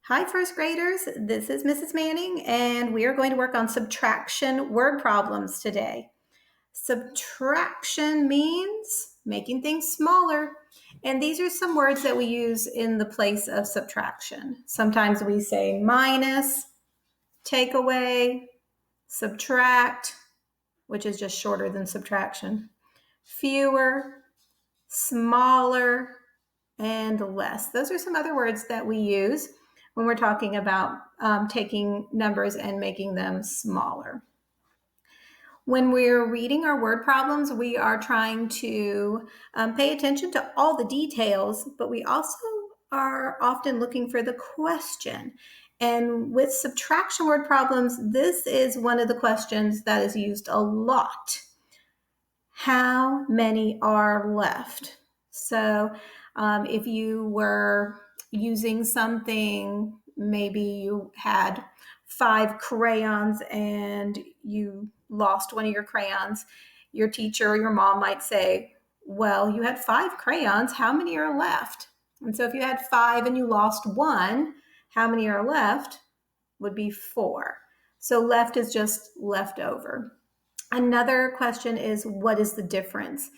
Hi, first graders. This is Mrs. Manning, and we are going to work on subtraction word problems today. Subtraction means making things smaller, and these are some words that we use in the place of subtraction. Sometimes we say minus, take away, subtract, which is just shorter than subtraction, fewer, smaller, and less. Those are some other words that we use when we're talking about taking numbers and making them smaller. When we're reading our word problems, we are trying to pay attention to all the details, but we also are often looking for the question. And with subtraction word problems, this is one of the questions that is used a lot. How many are left? So if you were using something, maybe you had 5 crayons and you lost one of your crayons, your teacher or your mom might say, well, you had 5 crayons, how many are left? And so if you had 5 and you lost 1, how many are left? Would be 4. So left is just left over. Another question is, what is the difference?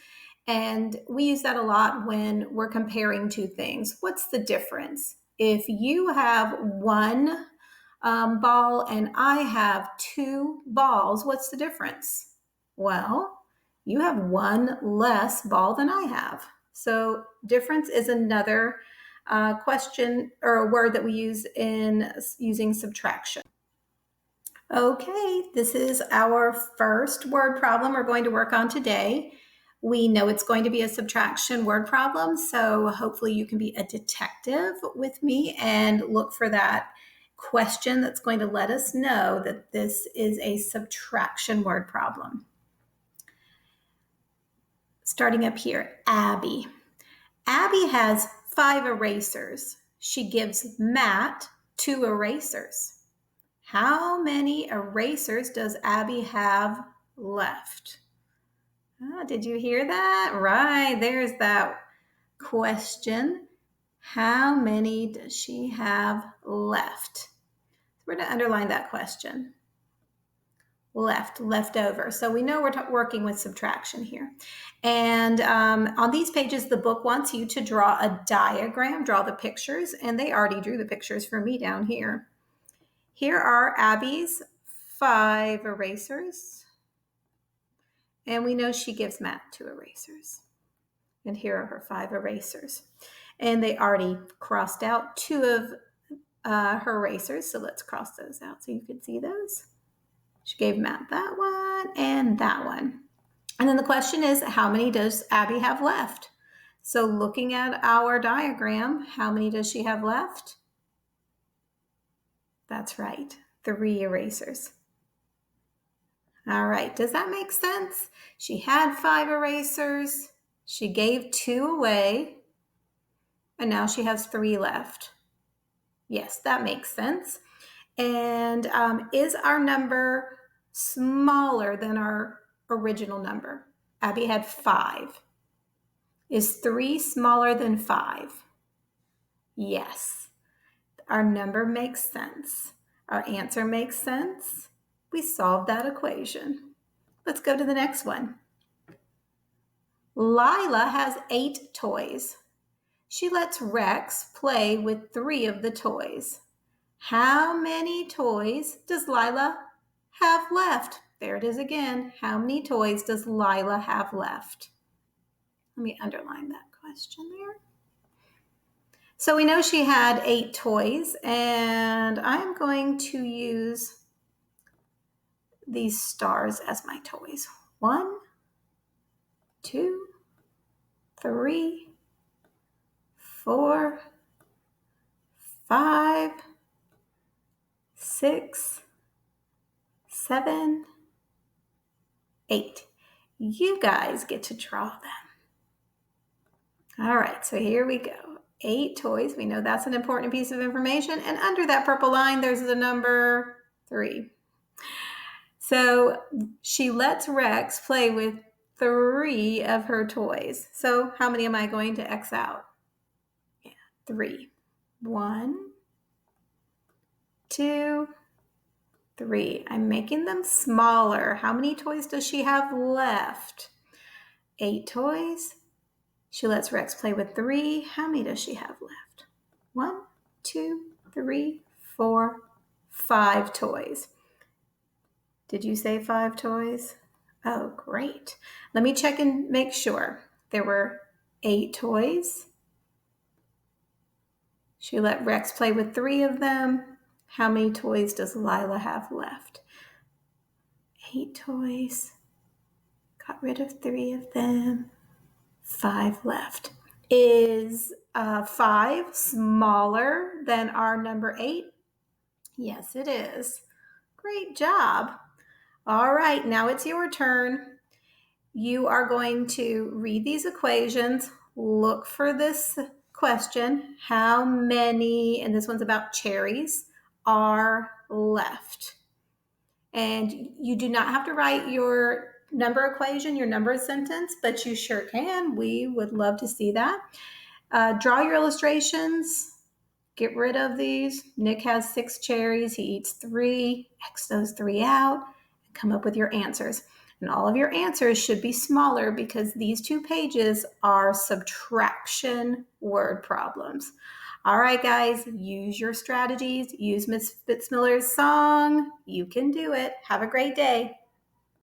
And we use that a lot when we're comparing two things. What's the difference? If you have one ball and I have 2 balls, what's the difference? Well, you have 1 less ball than I have. So difference is another question or a word that we use in using subtraction. Okay, this is our first word problem we're going to work on today. We know it's going to be a subtraction word problem, so hopefully you can be a detective with me and look for that question that's going to let us know that this is a subtraction word problem. Starting up here, Abby. Abby has 5 erasers. She gives Matt 2 erasers. How many erasers does Abby have left? Did you hear that? Right, there's that question. How many does she have left? We're going to underline that question. Left over. So we know we're working with subtraction here. And on these pages, the book wants you to draw a diagram, draw the pictures, and they already drew the pictures for me down here. Here are Abby's 5 erasers. And we know she gives Matt 2 erasers. And here are her 5 erasers. And they already crossed out 2 of her erasers. So let's cross those out so you can see those. She gave Matt that one and that one. And then the question is, how many does Abby have left? So looking at our diagram, how many does she have left? That's right, 3 erasers. All right, does that make sense? She had 5 erasers, she gave 2 away, and now she has 3 left. Yes, that makes sense. And is our number smaller than our original number? Abby had 5. Is 3 smaller than 5? Yes. Our number makes sense. Our answer makes sense. We solved that equation. Let's go to the next one. Lila has 8 toys. She lets Rex play with 3 of the toys. How many toys does Lila have left? There it is again. How many toys does Lila have left? Let me underline that question there. So we know she had 8 toys, and I'm going to use these stars as my toys. 1, 2, 3, 4, 5, 6, 7, 8. You guys get to draw them. All right, so here we go. 8 toys. We know that's an important piece of information. And under that purple line, there's the number 3. So she lets Rex play with 3 of her toys. So how many am I going to X out? Yeah, 3. 1, 2, 3. I'm making them smaller. How many toys does she have left? 8 toys. She lets Rex play with 3. How many does she have left? 1, 2, 3, 4, 5 toys. Did you say 5 toys? Oh, great. Let me check and make sure. There were 8 toys. She let Rex play with 3 of them. How many toys does Lila have left? 8 toys. Got rid of 3 of them. 5 left. Is 5 smaller than our number 8? Yes, it is. Great job. All right, now it's your turn. You are going to read these equations, look for this question, how many, and this one's about cherries, are left. And you do not have to write your number equation, your number sentence, but you sure can. We would love to see that. Draw your illustrations. Get rid of these. Nick has 6 cherries. He eats 3. X those 3 out and come up with your answers. And all of your answers should be smaller because these 2 pages are subtraction word problems. All right, guys, use your strategies. Use Miss Fitzmiller's song. You can do it. Have a great day.